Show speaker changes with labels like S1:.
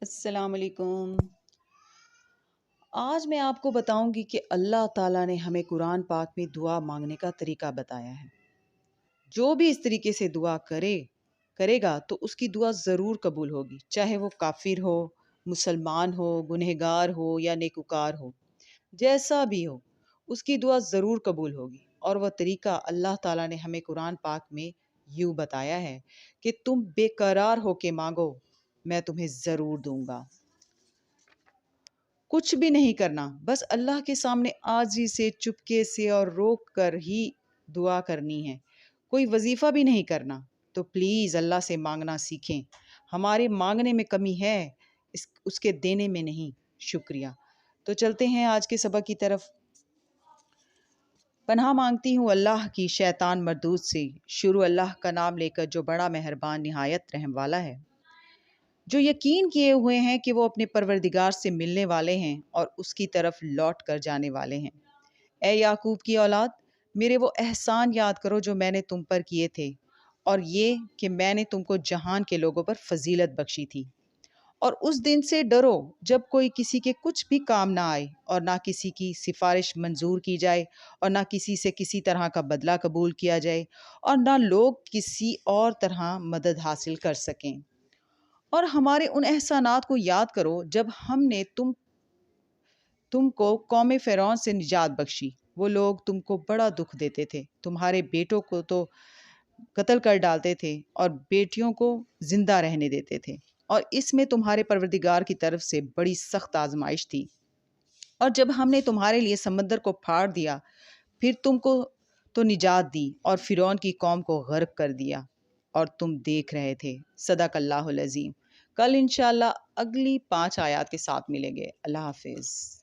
S1: السلام علیکم۔ آج میں آپ کو بتاؤں گی کہ اللہ تعالیٰ نے ہمیں قرآن پاک میں دعا مانگنے کا طریقہ بتایا ہے۔ جو بھی اس طریقے سے دعا کرے گا تو اس کی دعا ضرور قبول ہوگی، چاہے وہ کافر ہو، مسلمان ہو، گنہگار ہو یا نیکوکار ہو، جیسا بھی ہو اس کی دعا ضرور قبول ہوگی۔ اور وہ طریقہ اللہ تعالیٰ نے ہمیں قرآن پاک میں یوں بتایا ہے کہ تم بے قرار ہو کے مانگو، میں تمہیں ضرور دوں گا۔ کچھ بھی نہیں کرنا، بس اللہ کے سامنے عاجزی سے، چپکے سے اور روک کر ہی دعا کرنی ہے۔ کوئی وظیفہ بھی نہیں کرنا۔ تو پلیز اللہ سے مانگنا سیکھیں۔ ہمارے مانگنے میں کمی ہے، اس کے دینے میں نہیں۔ شکریہ۔ تو چلتے ہیں آج کے سبق کی طرف۔ پناہ مانگتی ہوں اللہ کی شیطان مردود سے۔ شروع اللہ کا نام لے کر، جو بڑا مہربان نہایت رحم والا ہے۔ جو یقین کیے ہوئے ہیں کہ وہ اپنے پروردگار سے ملنے والے ہیں اور اس کی طرف لوٹ کر جانے والے ہیں۔ اے یعقوب کی اولاد، میرے وہ احسان یاد کرو جو میں نے تم پر کیے تھے، اور یہ کہ میں نے تم کو جہان کے لوگوں پر فضیلت بخشی تھی۔ اور اس دن سے ڈرو جب کوئی کسی کے کچھ بھی کام نہ آئے، اور نہ کسی کی سفارش منظور کی جائے، اور نہ کسی سے کسی طرح کا بدلہ قبول کیا جائے، اور نہ لوگ کسی اور طرح مدد حاصل کر سکیں۔ اور ہمارے ان احسانات کو یاد کرو جب ہم نے تم کو قوم فرعون سے نجات بخشی۔ وہ لوگ تم کو بڑا دکھ دیتے تھے، تمہارے بیٹوں کو تو قتل کر ڈالتے تھے اور بیٹیوں کو زندہ رہنے دیتے تھے، اور اس میں تمہارے پروردگار کی طرف سے بڑی سخت آزمائش تھی۔ اور جب ہم نے تمہارے لیے سمندر کو پھاڑ دیا، پھر تم کو تو نجات دی اور فرعون کی قوم کو غرق کر دیا، اور تم دیکھ رہے تھے۔ صدق اللہ العظیم۔ کل انشاءاللہ اگلی 5 آیات کے ساتھ ملیں گے۔ اللہ حافظ۔